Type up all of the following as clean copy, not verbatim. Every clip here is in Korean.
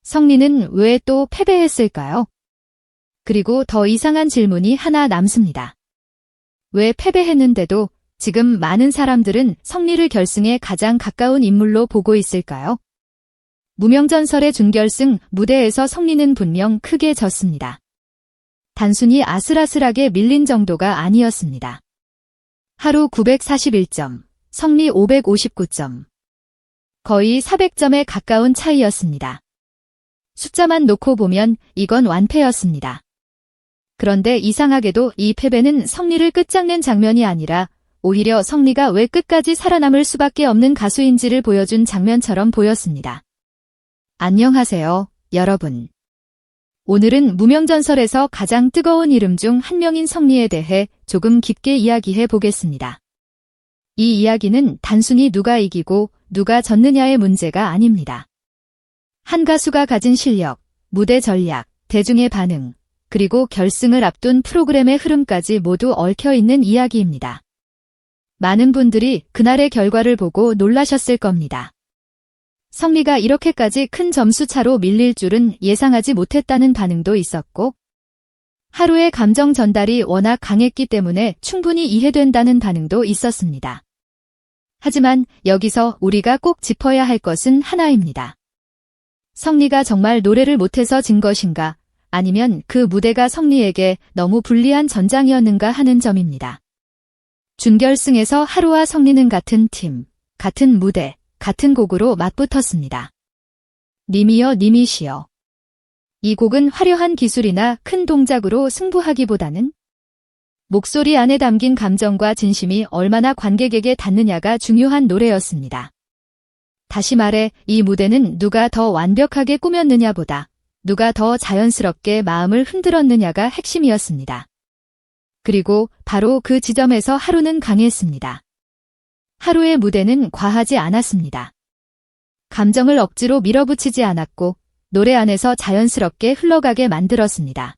성리는 왜 또 패배했을까요? 그리고 더 이상한 질문이 하나 남습니다. 왜 패배했는데도 지금 많은 사람들은 성리를 결승에 가장 가까운 인물로 보고 있을까요? 무명전설의 준결승 무대에서 성리는 분명 크게 졌습니다. 단순히 아슬아슬하게 밀린 정도가 아니었습니다. 하루 941점, 성리 559점. 거의 400점에 가까운 차이였습니다. 숫자만 놓고 보면 이건 완패였습니다. 그런데 이상하게도 이 패배는 성리를 끝장낸 장면이 아니라 오히려 성리가 왜 끝까지 살아남을 수밖에 없는 가수인지를 보여준 장면처럼 보였습니다. 안녕하세요, 여러분. 오늘은 무명전설에서 가장 뜨거운 이름 중 한 명인 성리에 대해 조금 깊게 이야기해 보겠습니다. 이 이야기는 단순히 누가 이기고 누가 졌느냐의 문제가 아닙니다. 한 가수가 가진 실력, 무대 전략, 대중의 반응, 그리고 결승을 앞둔 프로그램의 흐름까지 모두 얽혀있는 이야기입니다. 많은 분들이 그날의 결과를 보고 놀라셨을 겁니다. 성리가 이렇게까지 큰 점수 차로 밀릴 줄은 예상하지 못했다는 반응도 있었고, 하루의 감정 전달이 워낙 강했기 때문에 충분히 이해된다는 반응도 있었습니다. 하지만 여기서 우리가 꼭 짚어야 할 것은 하나입니다. 성리가 정말 노래를 못해서 진 것인가, 아니면 그 무대가 성리에게 너무 불리한 전장이었는가 하는 점입니다. 준결승에서 하루와 성리는 같은 팀, 같은 무대, 같은 곡으로 맞붙었습니다. 님이여 님이시여. 이 곡은 화려한 기술이나 큰 동작으로 승부하기보다는 목소리 안에 담긴 감정과 진심이 얼마나 관객에게 닿느냐가 중요한 노래였습니다. 다시 말해 이 무대는 누가 더 완벽하게 꾸몄느냐보다 누가 더 자연스럽게 마음을 흔들었느냐가 핵심이었습니다. 그리고 바로 그 지점에서 하루는 강했습니다. 하루의 무대는 과하지 않았습니다. 감정을 억지로 밀어붙이지 않았고 노래 안에서 자연스럽게 흘러가게 만들었습니다.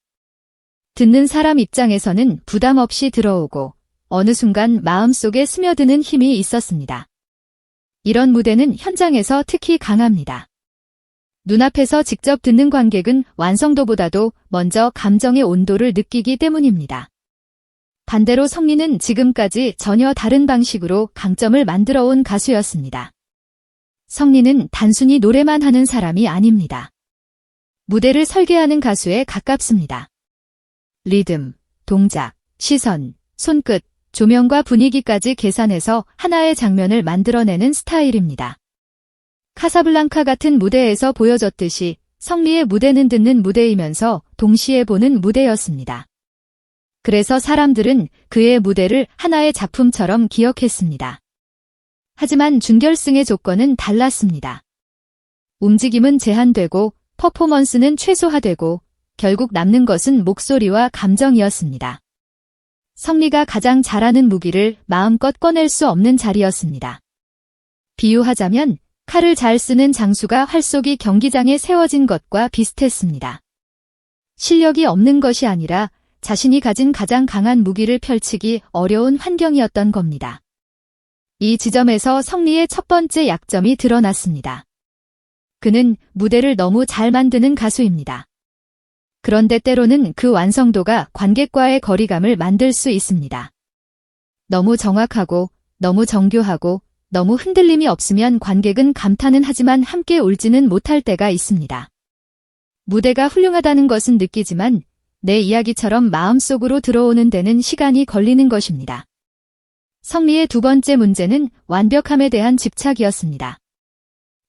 듣는 사람 입장에서는 부담 없이 들어오고 어느 순간 마음속에 스며드는 힘이 있었습니다. 이런 무대는 현장에서 특히 강합니다. 눈앞에서 직접 듣는 관객은 완성도보다도 먼저 감정의 온도를 느끼기 때문입니다. 반대로 성리는 지금까지 전혀 다른 방식으로 강점을 만들어온 가수였습니다. 성리는 단순히 노래만 하는 사람이 아닙니다. 무대를 설계하는 가수에 가깝습니다. 리듬, 동작, 시선, 손끝, 조명과 분위기까지 계산해서 하나의 장면을 만들어내는 스타일입니다. 카사블랑카 같은 무대에서 보여줬듯이 성리의 무대는 듣는 무대이면서 동시에 보는 무대였습니다. 그래서 사람들은 그의 무대를 하나의 작품처럼 기억했습니다. 하지만 준결승의 조건은 달랐습니다. 움직임은 제한되고 퍼포먼스는 최소화되고 결국 남는 것은 목소리와 감정이었습니다. 성리가 가장 잘하는 무기를 마음껏 꺼낼 수 없는 자리였습니다. 비유하자면 칼을 잘 쓰는 장수가 활쏘기 경기장에 세워진 것과 비슷했습니다. 실력이 없는 것이 아니라 자신이 가진 가장 강한 무기를 펼치기 어려운 환경이었던 겁니다. 이 지점에서 성리의 첫 번째 약점이 드러났습니다. 그는 무대를 너무 잘 만드는 가수입니다. 그런데 때로는 그 완성도가 관객과의 거리감을 만들 수 있습니다. 너무 정확하고, 너무 정교하고, 너무 흔들림이 없으면 관객은 감탄은 하지만 함께 울지는 못할 때가 있습니다. 무대가 훌륭하다는 것은 느끼지만 내 이야기처럼 마음속으로 들어오는 데는 시간이 걸리는 것입니다. 성리의 두 번째 문제는 완벽함에 대한 집착이었습니다.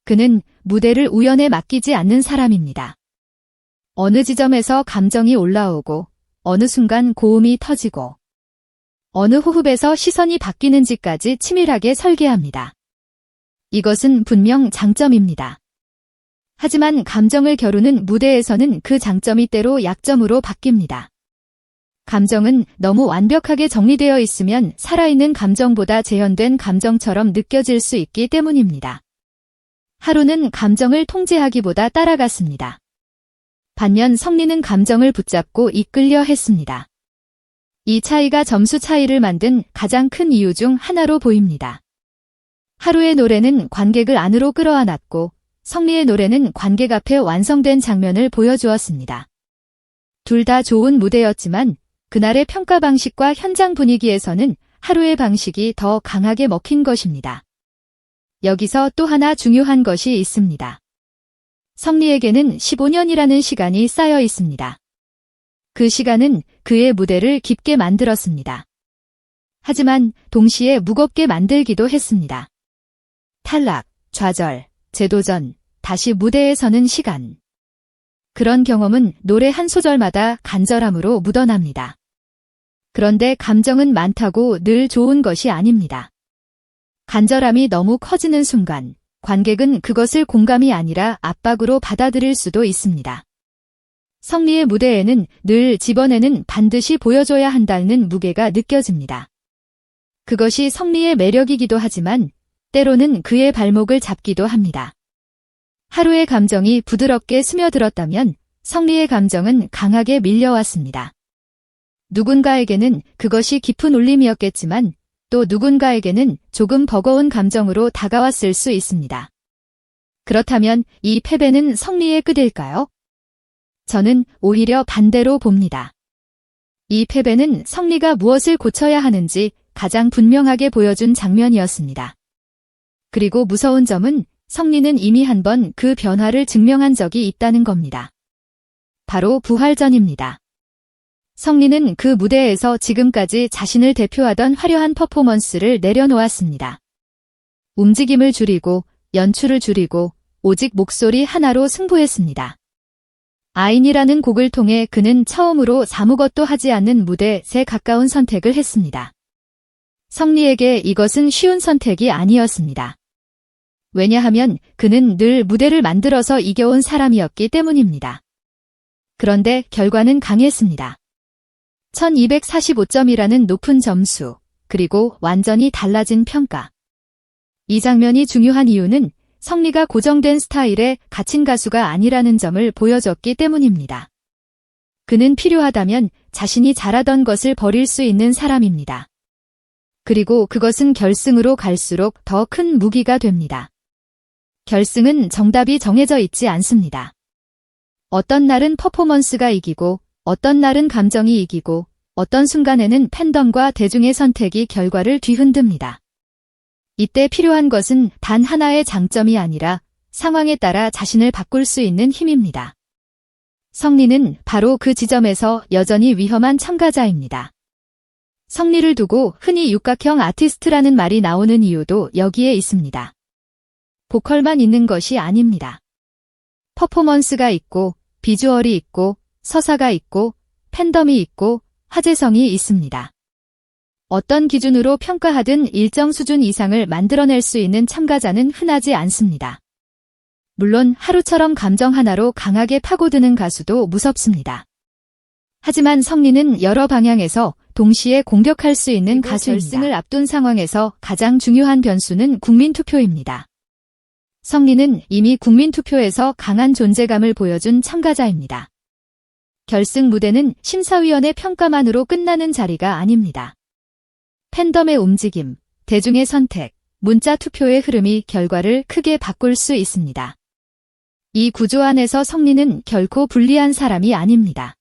그는 무대를 우연에 맡기지 않는 사람입니다. 어느 지점에서 감정이 올라오고 어느 순간 고음이 터지고 어느 호흡에서 시선이 바뀌는지까지 치밀하게 설계합니다. 이것은 분명 장점입니다. 하지만 감정을 겨루는 무대에서는 그 장점이 때로 약점으로 바뀝니다. 감정은 너무 완벽하게 정리되어 있으면 살아있는 감정보다 재현된 감정처럼 느껴질 수 있기 때문입니다. 하루는 감정을 통제하기보다 따라갔습니다. 반면 성리는 감정을 붙잡고 이끌려 했습니다. 이 차이가 점수 차이를 만든 가장 큰 이유 중 하나로 보입니다. 하루의 노래는 관객을 안으로 끌어안았고 성리의 노래는 관객 앞에 완성된 장면을 보여주었습니다. 둘 다 좋은 무대였지만 그날의 평가 방식과 현장 분위기에서는 하루의 방식이 더 강하게 먹힌 것입니다. 여기서 또 하나 중요한 것이 있습니다. 성리에게는 15년이라는 시간이 쌓여 있습니다. 그 시간은 그의 무대를 깊게 만들었습니다. 하지만 동시에 무겁게 만들기도 했습니다. 탈락, 좌절, 재도전, 다시 무대에 서는 시간. 그런 경험은 노래 한 소절마다 간절함으로 묻어납니다. 그런데 감정은 많다고 늘 좋은 것이 아닙니다. 간절함이 너무 커지는 순간 관객은 그것을 공감이 아니라 압박으로 받아들일 수도 있습니다. 성리의 무대에는 늘 집어내는 반드시 보여줘야 한다는 무게가 느껴집니다. 그것이 성리의 매력이기도 하지만 때로는 그의 발목을 잡기도 합니다. 하루의 감정이 부드럽게 스며들었다면 성리의 감정은 강하게 밀려왔습니다. 누군가에게는 그것이 깊은 울림이었겠지만 또 누군가에게는 조금 버거운 감정으로 다가왔을 수 있습니다. 그렇다면 이 패배는 성리의 끝일까요? 저는 오히려 반대로 봅니다. 이 패배는 성리가 무엇을 고쳐야 하는지 가장 분명하게 보여준 장면이었습니다. 그리고 무서운 점은 성리는 이미 한 번 그 변화를 증명한 적이 있다는 겁니다. 바로 부활전입니다. 성리는 그 무대에서 지금까지 자신을 대표하던 화려한 퍼포먼스를 내려놓았습니다. 움직임을 줄이고 연출을 줄이고 오직 목소리 하나로 승부했습니다. 아인이라는 곡을 통해 그는 처음으로 아무것도 하지 않는 무대에 가까운 선택을 했습니다. 성리에게 이것은 쉬운 선택이 아니었습니다. 왜냐하면 그는 늘 무대를 만들어서 이겨온 사람이었기 때문입니다. 그런데 결과는 강했습니다. 1245점이라는 높은 점수, 그리고 완전히 달라진 평가. 이 장면이 중요한 이유는 성리가 고정된 스타일에 갇힌 가수가 아니라는 점을 보여줬기 때문입니다. 그는 필요하다면 자신이 잘하던 것을 버릴 수 있는 사람입니다. 그리고 그것은 결승으로 갈수록 더 큰 무기가 됩니다. 결승은 정답이 정해져 있지 않습니다. 어떤 날은 퍼포먼스가 이기고 어떤 날은 감정이 이기고 어떤 순간에는 팬덤과 대중의 선택이 결과를 뒤흔듭니다. 이때 필요한 것은 단 하나의 장점이 아니라 상황에 따라 자신을 바꿀 수 있는 힘입니다. 성리는 바로 그 지점에서 여전히 위험한 참가자입니다. 성리를 두고 흔히 육각형 아티스트라는 말이 나오는 이유도 여기에 있습니다. 보컬만 있는 것이 아닙니다. 퍼포먼스가 있고 비주얼이 있고 서사가 있고 팬덤이 있고 화제성이 있습니다. 어떤 기준으로 평가하든 일정 수준 이상을 만들어낼 수 있는 참가자는 흔하지 않습니다. 물론 하루처럼 감정 하나로 강하게 파고드는 가수도 무섭습니다. 하지만 성리는 여러 방향에서 동시에 공격할 수 있는 가수입니다. 결승을 앞둔 상황에서 가장 중요한 변수는 국민투표입니다. 성리는 이미 국민투표에서 강한 존재감을 보여준 참가자입니다. 결승 무대는 심사위원의 평가만으로 끝나는 자리가 아닙니다. 팬덤의 움직임, 대중의 선택, 문자 투표의 흐름이 결과를 크게 바꿀 수 있습니다. 이 구조 안에서 성리는 결코 불리한 사람이 아닙니다.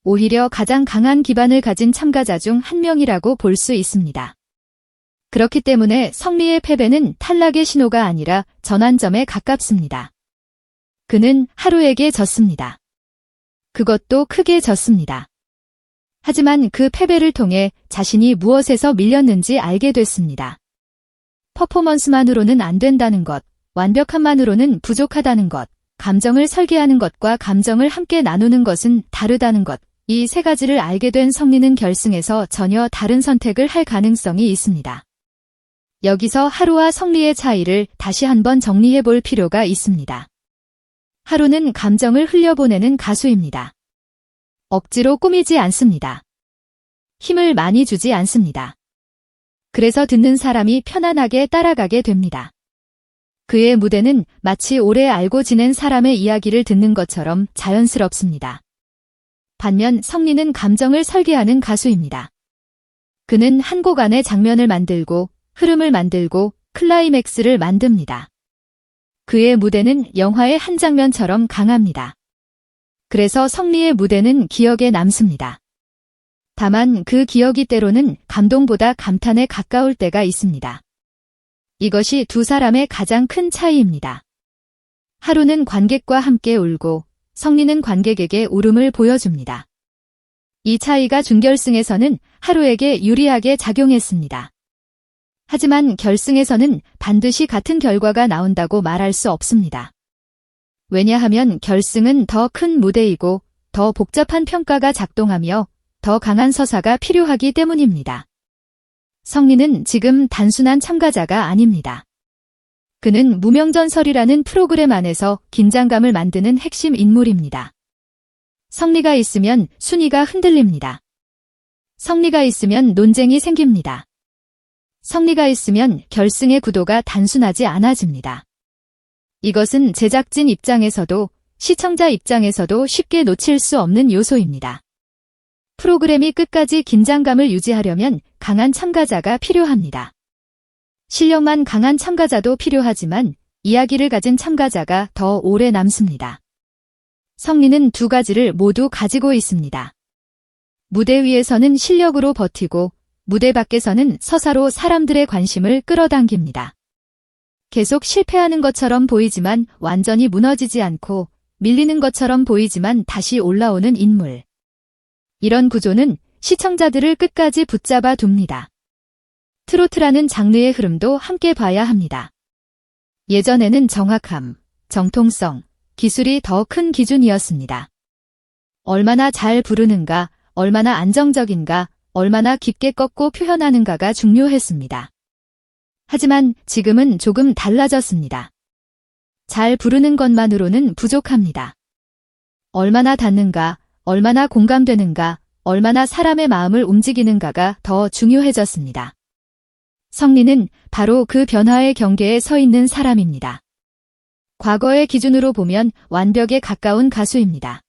오히려 가장 강한 기반을 가진 참가자 중 한 명이라고 볼 수 있습니다. 그렇기 때문에 성리의 패배는 탈락의 신호가 아니라 전환점에 가깝습니다. 그는 하루에게 졌습니다. 그것도 크게 졌습니다. 하지만 그 패배를 통해 자신이 무엇에서 밀렸는지 알게 됐습니다. 퍼포먼스만으로는 안 된다는 것, 완벽함만으로는 부족하다는 것, 감정을 설계하는 것과 감정을 함께 나누는 것은 다르다는 것, 이 세 가지를 알게 된 성리는 결승에서 전혀 다른 선택을 할 가능성이 있습니다. 여기서 하루와 성리의 차이를 다시 한번 정리해 볼 필요가 있습니다. 하루는 감정을 흘려보내는 가수입니다. 억지로 꾸미지 않습니다. 힘을 많이 주지 않습니다. 그래서 듣는 사람이 편안하게 따라가게 됩니다. 그의 무대는 마치 오래 알고 지낸 사람의 이야기를 듣는 것처럼 자연스럽습니다. 반면 성리는 감정을 설계하는 가수입니다. 그는 한 곡 안에 장면을 만들고 흐름을 만들고 클라이맥스를 만듭니다. 그의 무대는 영화의 한 장면처럼 강합니다. 그래서 성리의 무대는 기억에 남습니다. 다만 그 기억이 때로는 감동보다 감탄에 가까울 때가 있습니다. 이것이 두 사람의 가장 큰 차이입니다. 하루는 관객과 함께 울고 성리는 관객에게 울음을 보여줍니다. 이 차이가 준결승에서는 하루에게 유리하게 작용했습니다. 하지만 결승에서는 반드시 같은 결과가 나온다고 말할 수 없습니다. 왜냐하면 결승은 더 큰 무대이고 더 복잡한 평가가 작동하며 더 강한 서사가 필요하기 때문입니다. 성리는 지금 단순한 참가자가 아닙니다. 그는 무명전설이라는 프로그램 안에서 긴장감을 만드는 핵심 인물입니다. 성리가 있으면 순위가 흔들립니다. 성리가 있으면 논쟁이 생깁니다. 성리가 있으면 결승의 구도가 단순하지 않아집니다. 이것은 제작진 입장에서도 시청자 입장에서도 쉽게 놓칠 수 없는 요소입니다. 프로그램이 끝까지 긴장감을 유지하려면 강한 참가자가 필요합니다. 실력만 강한 참가자도 필요하지만 이야기를 가진 참가자가 더 오래 남습니다. 성리는 두 가지를 모두 가지고 있습니다. 무대 위에서는 실력으로 버티고 무대 밖에서는 서사로 사람들의 관심을 끌어당깁니다. 계속 실패하는 것처럼 보이지만 완전히 무너지지 않고 밀리는 것처럼 보이지만 다시 올라오는 인물. 이런 구조는 시청자들을 끝까지 붙잡아 둡니다. 트로트라는 장르의 흐름도 함께 봐야 합니다. 예전에는 정확함, 정통성, 기술이 더 큰 기준이었습니다. 얼마나 잘 부르는가, 얼마나 안정적인가, 얼마나 깊게 꺾고 표현하는가가 중요했습니다. 하지만 지금은 조금 달라졌습니다. 잘 부르는 것만으로는 부족합니다. 얼마나 닿는가, 얼마나 공감되는가, 얼마나 사람의 마음을 움직이는가가 더 중요해졌습니다. 성리는 바로 그 변화의 경계에 서 있는 사람입니다. 과거의 기준으로 보면 완벽에 가까운 가수입니다.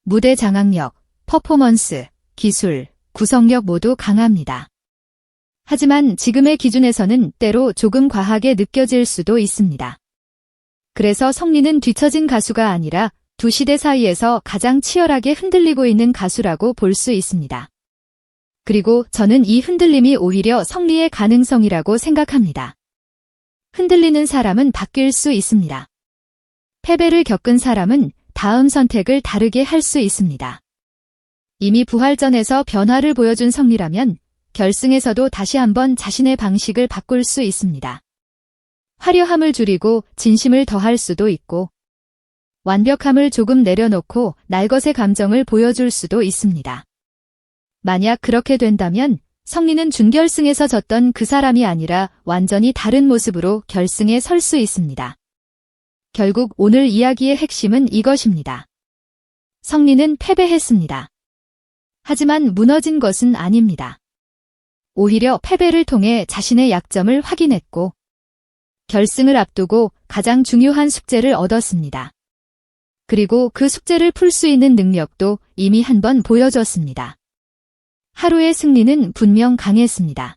무대 장악력, 퍼포먼스, 기술, 구성력 모두 강합니다. 하지만 지금의 기준에서는 때로 조금 과하게 느껴질 수도 있습니다. 그래서 성리는 뒤처진 가수가 아니라 두 시대 사이에서 가장 치열하게 흔들리고 있는 가수라고 볼 수 있습니다. 그리고 저는 이 흔들림이 오히려 성리의 가능성이라고 생각합니다. 흔들리는 사람은 바뀔 수 있습니다. 패배를 겪은 사람은 다음 선택을 다르게 할 수 있습니다. 이미 부활전에서 변화를 보여준 성리라면 결승에서도 다시 한번 자신의 방식을 바꿀 수 있습니다. 화려함을 줄이고 진심을 더할 수도 있고 완벽함을 조금 내려놓고 날것의 감정을 보여줄 수도 있습니다. 만약 그렇게 된다면 성리는 준결승에서 졌던 그 사람이 아니라 완전히 다른 모습으로 결승에 설 수 있습니다. 결국 오늘 이야기의 핵심은 이것입니다. 성리는 패배했습니다. 하지만 무너진 것은 아닙니다. 오히려 패배를 통해 자신의 약점을 확인했고 결승을 앞두고 가장 중요한 숙제를 얻었습니다. 그리고 그 숙제를 풀 수 있는 능력도 이미 한 번 보여줬습니다. 하루의 승리는 분명 강했습니다.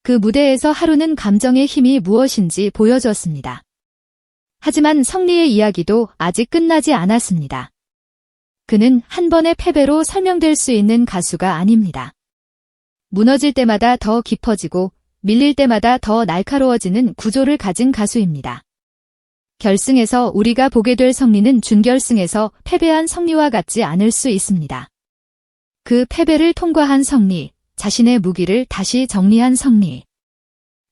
그 무대에서 하루는 감정의 힘이 무엇인지 보여줬습니다. 하지만 성리의 이야기도 아직 끝나지 않았습니다. 그는 한 번의 패배로 설명될 수 있는 가수가 아닙니다. 무너질 때마다 더 깊어지고 밀릴 때마다 더 날카로워지는 구조를 가진 가수입니다. 결승에서 우리가 보게 될 성리는 준결승에서 패배한 성리와 같지 않을 수 있습니다. 그 패배를 통과한 성리, 자신의 무기를 다시 정리한 성리.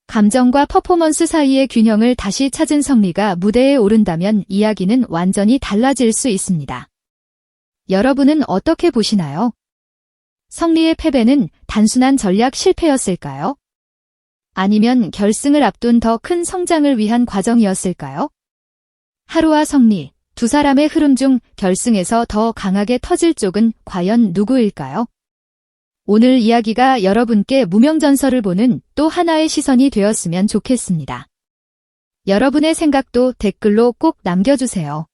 감정과 퍼포먼스 사이의 균형을 다시 찾은 성리가 무대에 오른다면 이야기는 완전히 달라질 수 있습니다. 여러분은 어떻게 보시나요? 성리의 패배는 단순한 전략 실패였을까요? 아니면 결승을 앞둔 더 큰 성장을 위한 과정이었을까요? 하루와 성리, 두 사람의 흐름 중 결승에서 더 강하게 터질 쪽은 과연 누구일까요? 오늘 이야기가 여러분께 무명전설을 보는 또 하나의 시선이 되었으면 좋겠습니다. 여러분의 생각도 댓글로 꼭 남겨주세요.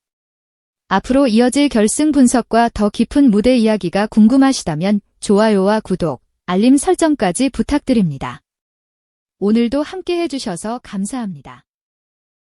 앞으로 이어질 결승 분석과 더 깊은 무대 이야기가 궁금하시다면 좋아요와 구독, 알림 설정까지 부탁드립니다. 오늘도 함께 해주셔서 감사합니다.